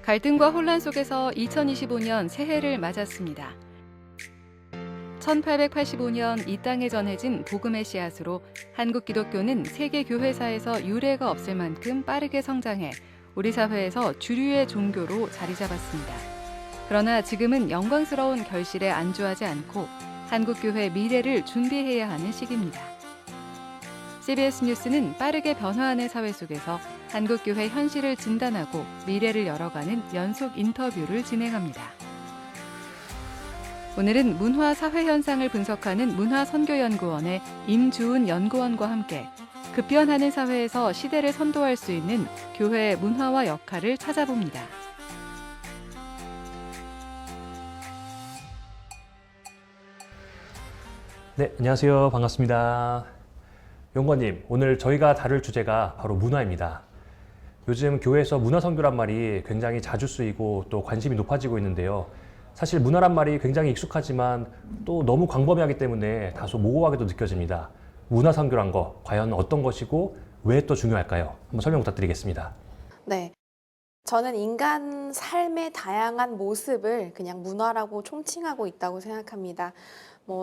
갈등과 혼란 속에서 2025년 새해를 맞았습니다. 1885년 이 땅에 전해진 복음의 씨앗으로 한국 기독교는 세계 교회사에서 유례가 없을 만큼 빠르게 성장해 우리 사회에서 주류의 종교로 자리 잡았습니다. 그러나 지금은 영광스러운 결실에 안주하지 않고 한국교회 미래를 준비해야 하는 시기입니다. CBS 뉴스는 빠르게 변화하는 사회 속에서 한국교회 현실을 진단하고 미래를 열어가는 연속 인터뷰를 진행합니다. 오늘은 문화 사회 현상을 분석하는 문화선교연구원의 임주은 연구원과 함께 급변하는 사회에서 시대를 선도할 수 있는 교회의 문화와 역할을 찾아봅니다. 네, 안녕하세요. 반갑습니다. 연구원님, 오늘 저희가 다룰 주제가 바로 문화입니다. 요즘 교회에서 문화선교란 말이 굉장히 자주 쓰이고 또 관심이 높아지고 있는데요. 사실 문화란 말이 굉장히 익숙하지만 또 너무 광범위하기 때문에 다소 모호하게도 느껴집니다. 문화선교란 거 과연 어떤 것이고 왜 또 중요할까요? 한번 설명 부탁드리겠습니다. 네. 저는 인간 삶의 다양한 모습을 그냥 문화라고 총칭하고 있다고 생각합니다.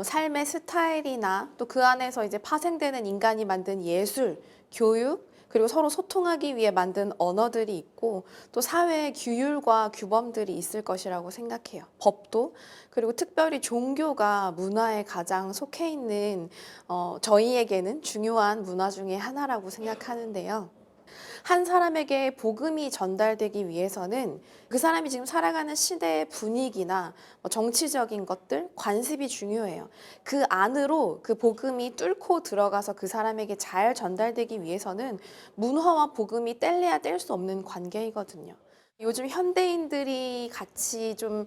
삶의 스타일이나 또 그 안에서 이제 파생되는 인간이 만든 예술, 교육, 그리고 서로 소통하기 위해 만든 언어들이 있고 또 사회의 규율과 규범들이 있을 것이라고 생각해요. 법도, 그리고 특별히 종교가 문화에 가장 속해 있는 저희에게는 중요한 문화 중에 하나라고 생각하는데요. 한 사람에게 복음이 전달되기 위해서는 그 사람이 지금 살아가는 시대의 분위기나 정치적인 것들, 관습이 중요해요. 그 안으로 그 복음이 뚫고 들어가서 그 사람에게 잘 전달되기 위해서는 문화와 복음이 뗄래야 뗄 수 없는 관계이거든요. 요즘 현대인들이 같이 좀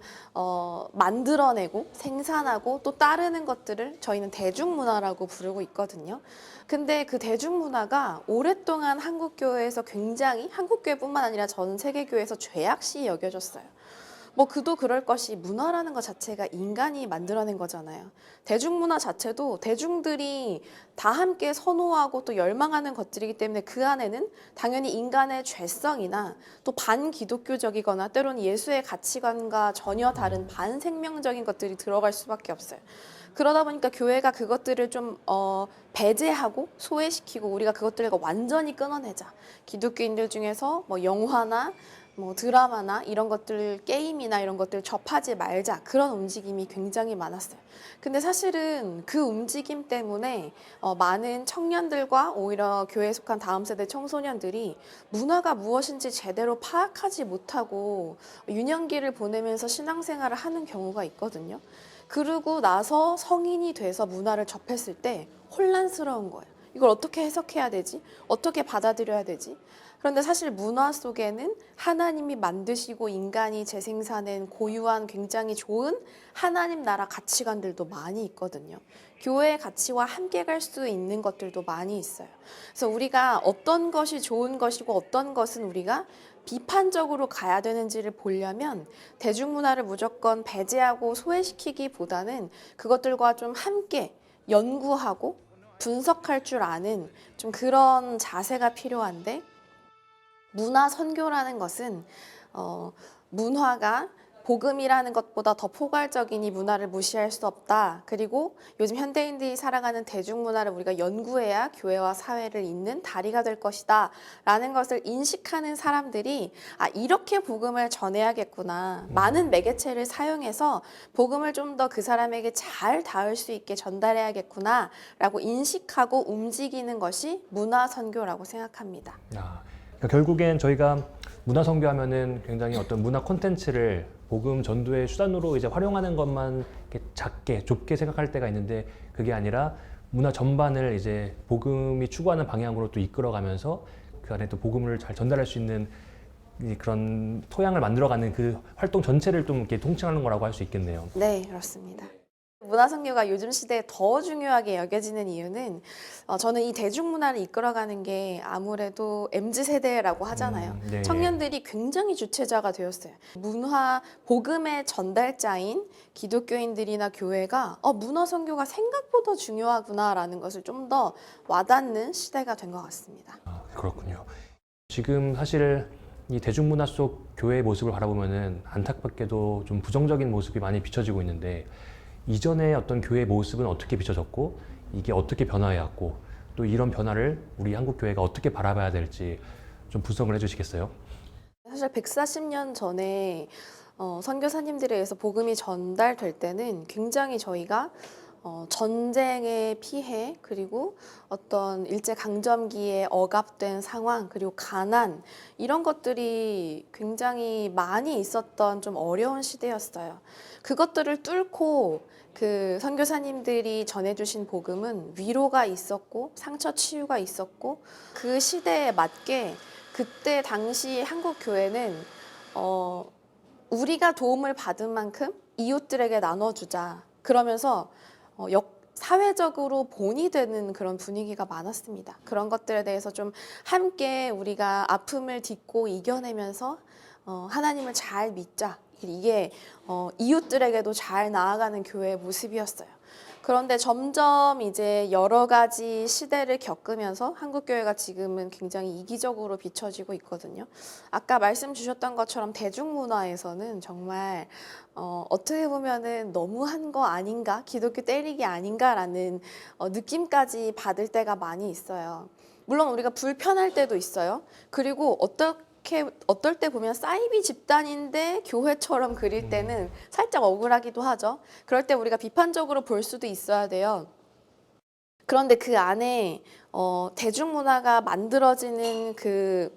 만들어내고 생산하고 또 따르는 것들을 저희는 대중문화라고 부르고 있거든요. 근데 그 대중문화가 오랫동안 한국교회에서 굉장히 한국교회뿐만 아니라 전 세계교회에서 죄악시 여겨졌어요. 그도 그럴 것이 문화라는 것 자체가 인간이 만들어낸 거잖아요. 대중문화 자체도 대중들이 다 함께 선호하고 또 열망하는 것들이기 때문에 그 안에는 당연히 인간의 죄성이나 또 반기독교적이거나 때로는 예수의 가치관과 전혀 다른 반생명적인 것들이 들어갈 수밖에 없어요. 그러다 보니까 교회가 그것들을 좀 배제하고 소외시키고 우리가 그것들을 완전히 끊어내자. 기독교인들 중에서 영화나 드라마나 이런 것들, 게임이나 이런 것들 접하지 말자, 그런 움직임이 굉장히 많았어요. 근데 사실은 그 움직임 때문에 많은 청년들과 오히려 교회에 속한 다음 세대 청소년들이 문화가 무엇인지 제대로 파악하지 못하고 유년기를 보내면서 신앙생활을 하는 경우가 있거든요. 그러고 나서 성인이 돼서 문화를 접했을 때 혼란스러운 거예요. 이걸 어떻게 해석해야 되지? 어떻게 받아들여야 되지? 그런데 사실 문화 속에는 하나님이 만드시고 인간이 재생산한 고유한 굉장히 좋은 하나님 나라 가치관들도 많이 있거든요. 교회의 가치와 함께 갈 수 있는 것들도 많이 있어요. 그래서 우리가 어떤 것이 좋은 것이고 어떤 것은 우리가 비판적으로 가야 되는지를 보려면 대중문화를 무조건 배제하고 소외시키기보다는 그것들과 좀 함께 연구하고 분석할 줄 아는 좀 그런 자세가 필요한데, 문화 선교라는 것은 문화가 복음이라는 것보다 더 포괄적이니 문화를 무시할 수 없다. 그리고 요즘 현대인들이 살아가는 대중문화를 우리가 연구해야 교회와 사회를 잇는 다리가 될 것이다 라는 것을 인식하는 사람들이 이렇게 복음을 전해야겠구나. 많은 매개체를 사용해서 복음을 좀 더 그 사람에게 잘 닿을 수 있게 전달해야겠구나 라고 인식하고 움직이는 것이 문화 선교라고 생각합니다. 그러니까 결국엔 저희가 문화 선교하면은 굉장히 어떤 문화 콘텐츠를 복음 전도의 수단으로 이제 활용하는 것만 이렇게 작게 좁게 생각할 때가 있는데, 그게 아니라 문화 전반을 이제 복음이 추구하는 방향으로 또 이끌어가면서 그 안에 또 복음을 잘 전달할 수 있는 그런 토양을 만들어가는 그 활동 전체를 좀 이렇게 통칭하는 거라고 할 수 있겠네요. 네, 그렇습니다. 문화선교가 요즘 시대에 더 중요하게 여겨지는 이유는 저는 이 대중문화를 이끌어가는 게 아무래도 MZ세대라고 하잖아요. 네. 청년들이 굉장히 주체자가 되었어요. 문화, 복음의 전달자인 기독교인들이나 교회가 문화선교가 생각보다 중요하구나라는 것을 좀 더 와닿는 시대가 된 것 같습니다. 그렇군요. 지금 사실 이 대중문화 속 교회의 모습을 바라보면은 안타깝게도 좀 부정적인 모습이 많이 비춰지고 있는데 이전의 어떤 교회의 모습은 어떻게 비춰졌고 이게 어떻게 변화해왔고 또 이런 변화를 우리 한국 교회가 어떻게 바라봐야 될지 좀 분석을 해주시겠어요? 사실 140년 전에 선교사님들에 의해서 복음이 전달될 때는 굉장히 저희가 전쟁의 피해, 그리고 어떤 일제강점기에 억압된 상황, 그리고 가난, 이런 것들이 굉장히 많이 있었던 좀 어려운 시대였어요. 그것들을 뚫고 그 선교사님들이 전해주신 복음은 위로가 있었고 상처 치유가 있었고, 그 시대에 맞게 그때 당시 한국 교회는 우리가 도움을 받은 만큼 이웃들에게 나눠주자, 그러면서 사회적으로 본이 되는 그런 분위기가 많았습니다. 그런 것들에 대해서 좀 함께 우리가 아픔을 딛고 이겨내면서 하나님을 잘 믿자, 이게 이웃들에게도 잘 나아가는 교회의 모습이었어요. 그런데 점점 이제 여러 가지 시대를 겪으면서 한국 교회가 지금은 굉장히 이기적으로 비춰지고 있거든요. 아까 말씀 주셨던 것처럼 대중문화에서는 정말 어떻게 보면은 너무한 거 아닌가, 기독교 때리기 아닌가라는 느낌까지 받을 때가 많이 있어요. 물론 우리가 불편할 때도 있어요. 그리고 어떨 때 보면 사이비 집단인데 교회처럼 그릴 때는 살짝 억울하기도 하죠. 그럴 때 우리가 비판적으로 볼 수도 있어야 돼요. 그런데 그 안에 대중문화가 만들어지는 그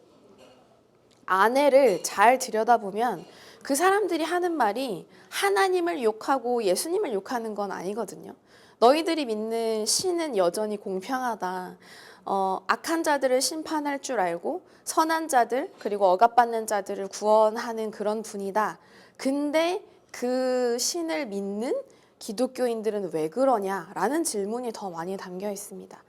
안에를 잘 들여다보면 그 사람들이 하는 말이 하나님을 욕하고 예수님을 욕하는 건 아니거든요. 너희들이 믿는 신은 여전히 공평하다. 악한 자들을 심판할 줄 알고 선한 자들, 그리고 억압받는 자들을 구원하는 그런 분이다. 근데 그 신을 믿는 기독교인들은 왜 그러냐라는 질문이 더 많이 담겨 있습니다.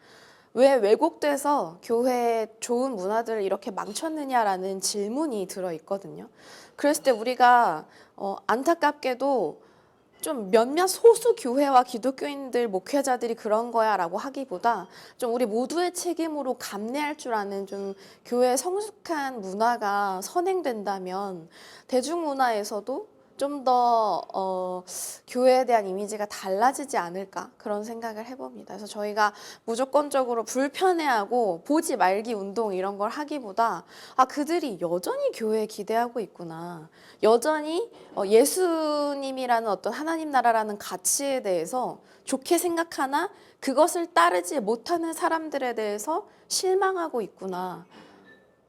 왜 왜곡돼서 교회의 좋은 문화들을 이렇게 망쳤느냐라는 질문이 들어 있거든요. 그랬을 때 우리가 안타깝게도 좀 몇몇 소수 교회와 기독교인들, 목회자들이 그런 거야 라고 하기보다 좀 우리 모두의 책임으로 감내할 줄 아는 좀 교회의 성숙한 문화가 선행된다면 대중문화에서도 좀 더 교회에 대한 이미지가 달라지지 않을까, 그런 생각을 해봅니다. 그래서 저희가 무조건적으로 불편해하고 보지 말기 운동 이런 걸 하기보다 그들이 여전히 교회에 기대하고 있구나, 여전히 예수님이라는 어떤 하나님 나라라는 가치에 대해서 좋게 생각하나 그것을 따르지 못하는 사람들에 대해서 실망하고 있구나,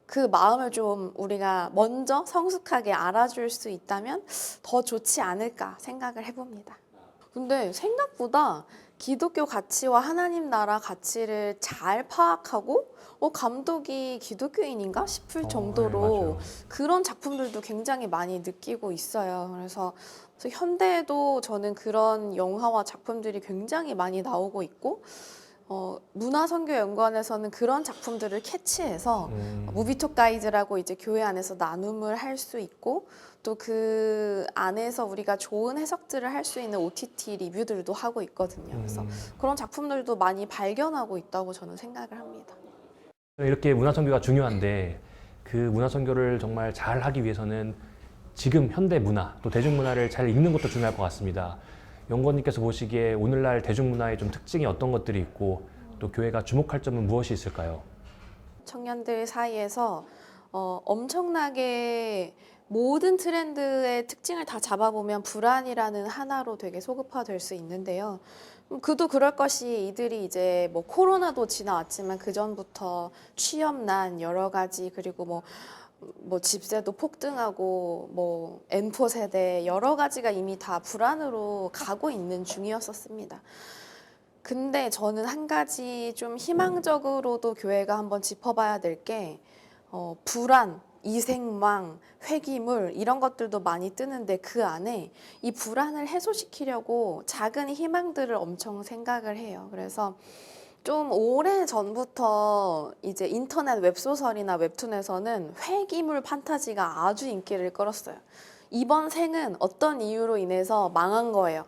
그 마음을 좀 우리가 먼저 성숙하게 알아줄 수 있다면 더 좋지 않을까 생각을 해봅니다. 근데 생각보다 기독교 가치와 하나님 나라 가치를 잘 파악하고 감독이 기독교인인가 싶을 정도로 네, 그런 작품들도 굉장히 많이 느끼고 있어요. 그래서 현대에도 저는 그런 영화와 작품들이 굉장히 많이 나오고 있고, 문화선교연구원에서는 그런 작품들을 캐치해서 무비톡 가이드라고 이제 교회 안에서 나눔을 할 수 있고, 또 그 안에서 우리가 좋은 해석들을 할 수 있는 OTT 리뷰들도 하고 있거든요. 그래서 그런 작품들도 많이 발견하고 있다고 저는 생각을 합니다. 이렇게 문화선교가 중요한데 그 문화선교를 정말 잘 하기 위해서는 지금 현대 문화 또 대중문화를 잘 읽는 것도 중요할 것 같습니다. 연구원님께서 보시기에 오늘날 대중문화의 좀 특징이 어떤 것들이 있고 또 교회가 주목할 점은 무엇이 있을까요? 청년들 사이에서 엄청나게 모든 트렌드의 특징을 다 잡아보면 불안이라는 하나로 되게 소급화될 수 있는데요. 그도 그럴 것이, 이들이 이제 뭐 코로나도 지나왔지만 그 전부터 취업난 여러 가지, 그리고 뭐 집세도 폭등하고 뭐 N4 세대 여러 가지가 이미 다 불안으로 가고 있는 중이었었습니다. 근데 저는 한 가지 좀 희망적으로도 교회가 한번 짚어봐야 될 게 불안, 이생망, 회귀물 이런 것들도 많이 뜨는데 그 안에 이 불안을 해소시키려고 작은 희망들을 엄청 생각을 해요. 그래서 좀 오래 전부터 이제 인터넷 웹소설이나 웹툰에서는 회귀물 판타지가 아주 인기를 끌었어요. 이번 생은 어떤 이유로 인해서 망한 거예요.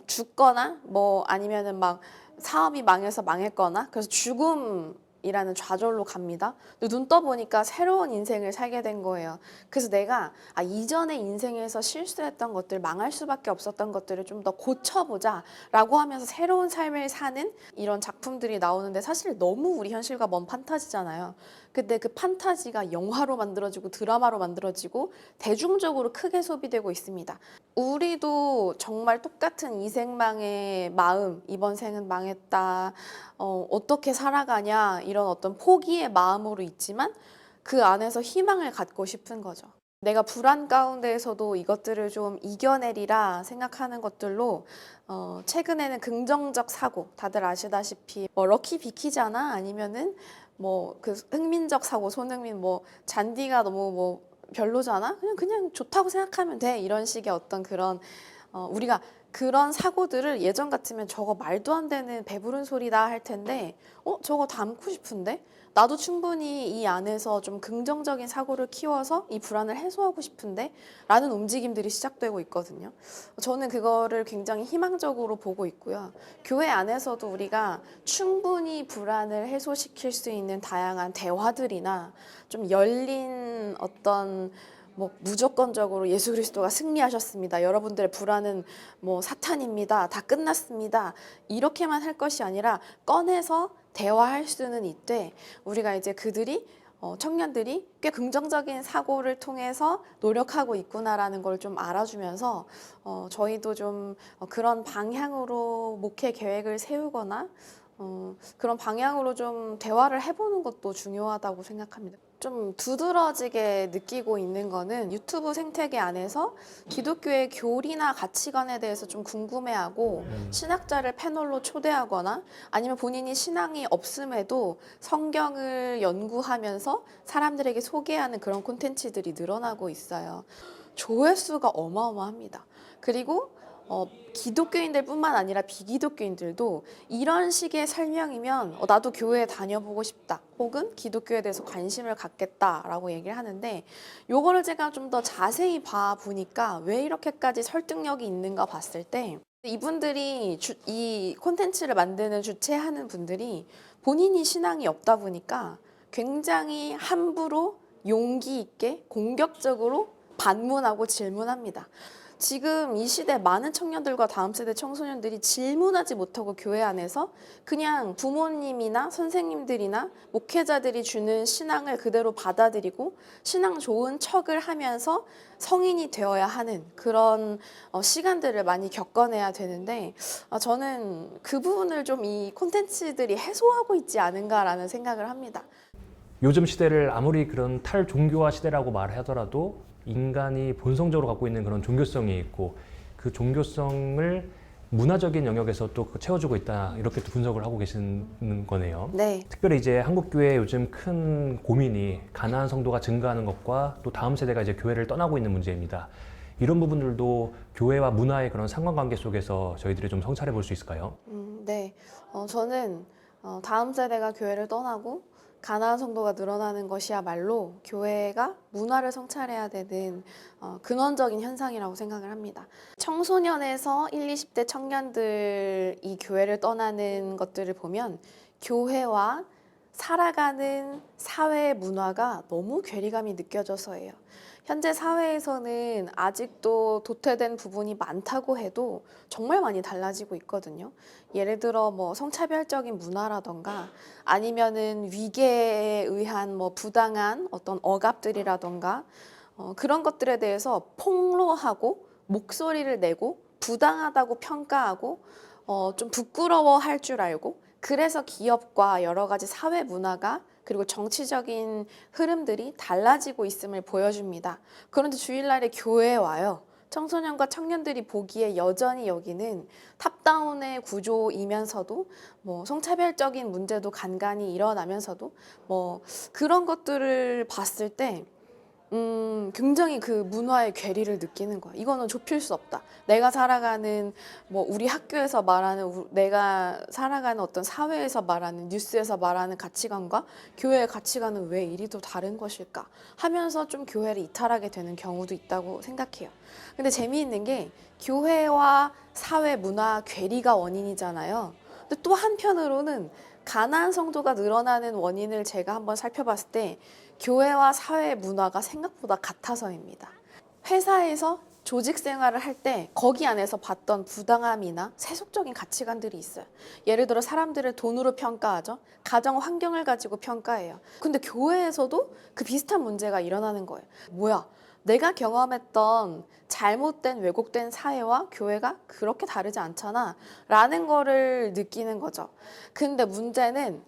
죽거나 뭐 아니면은 막 사업이 망해서 망했거나, 그래서 죽음 이라는 좌절로 갑니다. 근데 눈 떠보니까 새로운 인생을 살게 된 거예요. 그래서 내가 이전의 인생에서 실수했던 것들, 망할 수밖에 없었던 것들을 좀 더 고쳐보자 라고 하면서 새로운 삶을 사는 이런 작품들이 나오는데 사실 너무 우리 현실과 먼 판타지잖아요. 근데 그 판타지가 영화로 만들어지고 드라마로 만들어지고 대중적으로 크게 소비되고 있습니다. 우리도 정말 똑같은 이생망의 마음, 이번 생은 망했다, 어떻게 살아가냐 이런 어떤 포기의 마음으로 있지만 그 안에서 희망을 갖고 싶은 거죠. 내가 불안 가운데에서도 이것들을 좀 이겨내리라 생각하는 것들로 최근에는 긍정적 사고, 다들 아시다시피 뭐 럭키 비키잖아, 아니면은 뭐 그 흥민적 사고, 손흥민 뭐 잔디가 너무 뭐 별로잖아, 그냥 좋다고 생각하면 돼, 이런 식의 어떤 그런 우리가 그런 사고들을 예전 같으면 저거 말도 안 되는 배부른 소리다 할 텐데 저거 담고 싶은데 나도 충분히 이 안에서 좀 긍정적인 사고를 키워서 이 불안을 해소하고 싶은데 라는 움직임들이 시작되고 있거든요. 저는 그거를 굉장히 희망적으로 보고 있고요. 교회 안에서도 우리가 충분히 불안을 해소시킬 수 있는 다양한 대화들이나 좀 열린 어떤 뭐 무조건적으로 예수 그리스도가 승리하셨습니다, 여러분들의 불안은 뭐 사탄입니다, 다 끝났습니다, 이렇게만 할 것이 아니라 꺼내서 대화할 수는 있되 우리가 이제 그들이 청년들이 꽤 긍정적인 사고를 통해서 노력하고 있구나라는 걸 좀 알아주면서 저희도 좀 그런 방향으로 목회 계획을 세우거나 그런 방향으로 좀 대화를 해보는 것도 중요하다고 생각합니다. 좀 두드러지게 느끼고 있는 거는 유튜브 생태계 안에서 기독교의 교리나 가치관에 대해서 좀 궁금해하고 신학자를 패널로 초대하거나 아니면 본인이 신앙이 없음에도 성경을 연구하면서 사람들에게 소개하는 그런 콘텐츠들이 늘어나고 있어요. 조회수가 어마어마합니다. 그리고 기독교인들 뿐만 아니라 비기독교인들도 이런 식의 설명이면 나도 교회에 다녀보고 싶다, 혹은 기독교에 대해서 관심을 갖겠다라고 얘기를 하는데, 요거를 제가 좀 더 자세히 봐보니까 왜 이렇게까지 설득력이 있는가 봤을 때 이분들이 이 콘텐츠를 만드는 주최하는 분들이 본인이 신앙이 없다 보니까 굉장히 함부로 용기 있게 공격적으로 반문하고 질문합니다. 지금 이 시대 많은 청년들과 다음 세대 청소년들이 질문하지 못하고 교회 안에서 그냥 부모님이나 선생님들이나 목회자들이 주는 신앙을 그대로 받아들이고 신앙 좋은 척을 하면서 성인이 되어야 하는 그런 시간들을 많이 겪어내야 되는데 저는 그 부분을 좀 이 콘텐츠들이 해소하고 있지 않은가라는 생각을 합니다. 요즘 시대를 아무리 그런 탈종교화 시대라고 말하더라도 인간이 본성적으로 갖고 있는 그런 종교성이 있고 그 종교성을 문화적인 영역에서 또 채워주고 있다, 이렇게 또 분석을 하고 계시는 거네요. 네. 특별히 이제 한국 교회의 요즘 큰 고민이 가난한 성도가 증가하는 것과 또 다음 세대가 이제 교회를 떠나고 있는 문제입니다. 이런 부분들도 교회와 문화의 그런 상관관계 속에서 저희들이 좀 성찰해 볼 수 있을까요? 네. 저는 다음 세대가 교회를 떠나고 가난한 성도가 늘어나는 것이야말로 교회가 문화를 성찰해야 되는 근원적인 현상이라고 생각을 합니다. 청소년에서 1, 20대 청년들이 교회를 떠나는 것들을 보면 교회와 살아가는 사회의 문화가 너무 괴리감이 느껴져서예요. 현재 사회에서는 아직도 도태된 부분이 많다고 해도 정말 많이 달라지고 있거든요. 예를 들어 뭐 성차별적인 문화라던가 아니면은 위계에 의한 뭐 부당한 어떤 억압들이라던가 그런 것들에 대해서 폭로하고 목소리를 내고 부당하다고 평가하고 좀 부끄러워할 줄 알고, 그래서 기업과 여러 가지 사회 문화가 그리고 정치적인 흐름들이 달라지고 있음을 보여줍니다. 그런데 주일날에 교회에 와요. 청소년과 청년들이 보기에 여전히 여기는 탑다운의 구조이면서도 뭐 성차별적인 문제도 간간히 일어나면서도 뭐 그런 것들을 봤을 때 굉장히 그 문화의 괴리를 느끼는 거야. 이거는 좁힐 수 없다. 내가 살아가는 뭐 우리 학교에서 말하는 내가 살아가는 어떤 사회에서 말하는 뉴스에서 말하는 가치관과 교회의 가치관은 왜 이리도 다른 것일까 하면서 좀 교회를 이탈하게 되는 경우도 있다고 생각해요. 근데 재미있는 게 교회와 사회 문화 괴리가 원인이잖아요. 근데 또 한편으로는 가난한 성도가 늘어나는 원인을 제가 한번 살펴봤을 때 교회와 사회 문화가 생각보다 같아서입니다. 회사에서 조직 생활을 할 때 거기 안에서 봤던 부당함이나 세속적인 가치관들이 있어요. 예를 들어 사람들을 돈으로 평가하죠. 가정 환경을 가지고 평가해요. 근데 교회에서도 그 비슷한 문제가 일어나는 거예요. 뭐야? 내가 경험했던 잘못된 왜곡된 사회와 교회가 그렇게 다르지 않잖아 라는 거를 느끼는 거죠. 근데 문제는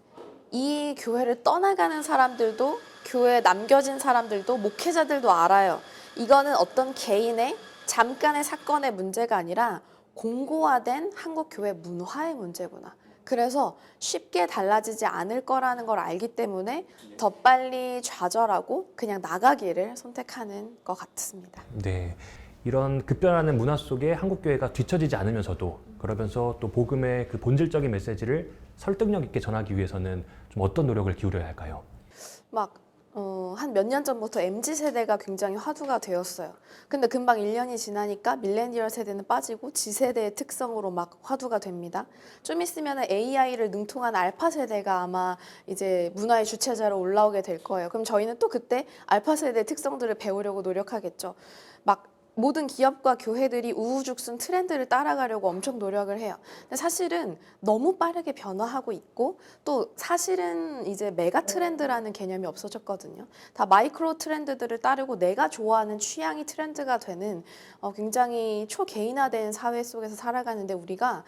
이 교회를 떠나가는 사람들도 교회에 남겨진 사람들도 목회자들도 알아요. 이거는 어떤 개인의 잠깐의 사건의 문제가 아니라 공고화된 한국 교회 문화의 문제구나. 그래서 쉽게 달라지지 않을 거라는 걸 알기 때문에 더 빨리 좌절하고 그냥 나가기를 선택하는 것 같습니다. 네, 이런 급변하는 문화 속에 한국 교회가 뒤처지지 않으면서도 그러면서 또 복음의 그 본질적인 메시지를 설득력 있게 전하기 위해서는 좀 어떤 노력을 기울여야 할까요? 한 몇 년 전부터 MZ세대가 굉장히 화두가 되었어요. 근데 금방 1년이 지나니까 밀레니얼 세대는 빠지고 G세대의 특성으로 막 화두가 됩니다. 좀 있으면 AI를 능통한 알파 세대가 아마 이제 문화의 주체자로 올라오게 될 거예요. 그럼 저희는 또 그때 알파 세대의 특성들을 배우려고 노력하겠죠. 모든 기업과 교회들이 우후죽순 트렌드를 따라가려고 엄청 노력을 해요. 근데 사실은 너무 빠르게 변화하고 있고 또 사실은 이제 메가 트렌드라는 개념이 없어졌거든요. 다 마이크로 트렌드들을 따르고 내가 좋아하는 취향이 트렌드가 되는 굉장히 초개인화된 사회 속에서 살아가는데 우리가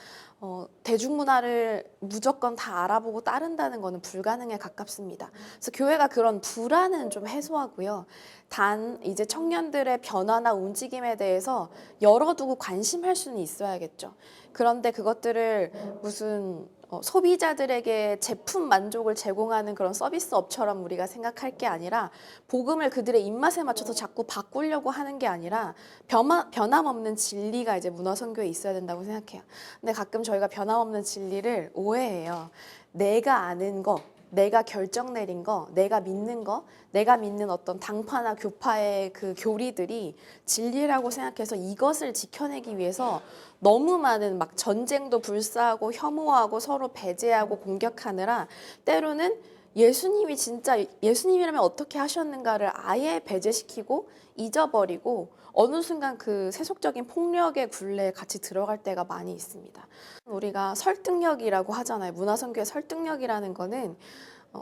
대중문화를 무조건 다 알아보고 따른다는 거는 불가능에 가깝습니다. 그래서 교회가 그런 불안은 좀 해소하고요. 단 이제 청년들의 변화나 움직임에 대해서 열어두고 관심할 수는 있어야겠죠. 그런데 그것들을 무슨 소비자들에게 제품 만족을 제공하는 그런 서비스업처럼 우리가 생각할 게 아니라 복음을 그들의 입맛에 맞춰서 자꾸 바꾸려고 하는 게 아니라 변함없는 진리가 이제 문화선교에 있어야 된다고 생각해요. 근데 가끔 저희가 변함없는 진리를 오해해요. 내가 아는 거, 내가 결정 내린 거, 내가 믿는 거, 내가 믿는 어떤 당파나 교파의 그 교리들이 진리라고 생각해서 이것을 지켜내기 위해서 너무 많은 막 전쟁도 불사하고 혐오하고 서로 배제하고 공격하느라 때로는 예수님이 진짜 예수님이라면 어떻게 하셨는가를 아예 배제시키고 잊어버리고 어느 순간 그 세속적인 폭력의 굴레에 같이 들어갈 때가 많이 있습니다. 우리가 설득력이라고 하잖아요. 문화선교의 설득력이라는 거는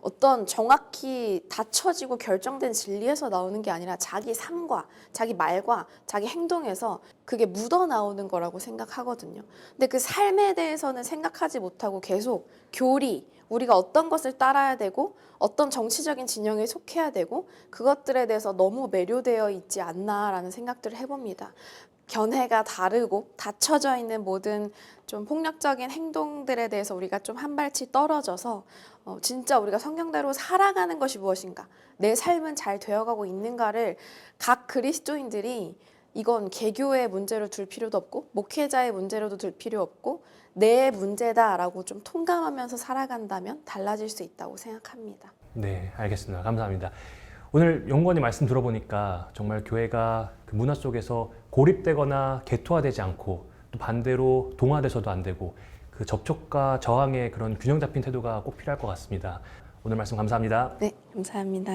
어떤 정확히 닫혀지고 결정된 진리에서 나오는 게 아니라 자기 삶과 자기 말과 자기 행동에서 그게 묻어나오는 거라고 생각하거든요. 근데 그 삶에 대해서는 생각하지 못하고 계속 교리, 우리가 어떤 것을 따라야 되고 어떤 정치적인 진영에 속해야 되고 그것들에 대해서 너무 매료되어 있지 않나라는 생각들을 해봅니다. 견해가 다르고 닫혀져 있는 모든 좀 폭력적인 행동들에 대해서 우리가 좀 한 발치 떨어져서 진짜 우리가 성경대로 살아가는 것이 무엇인가, 내 삶은 잘 되어가고 있는가를 각 그리스도인들이 이건 개교의 문제로 둘 필요도 없고 목회자의 문제로도 둘 필요 없고 내 문제다라고 좀 통감하면서 살아간다면 달라질 수 있다고 생각합니다. 네, 알겠습니다. 감사합니다. 오늘 연구원님 말씀 들어보니까 정말 교회가 그 문화 속에서 고립되거나 개토화되지 않고 또 반대로 동화돼서도 안 되고 그 접촉과 저항의 그런 균형 잡힌 태도가 꼭 필요할 것 같습니다. 오늘 말씀 감사합니다. 네, 감사합니다.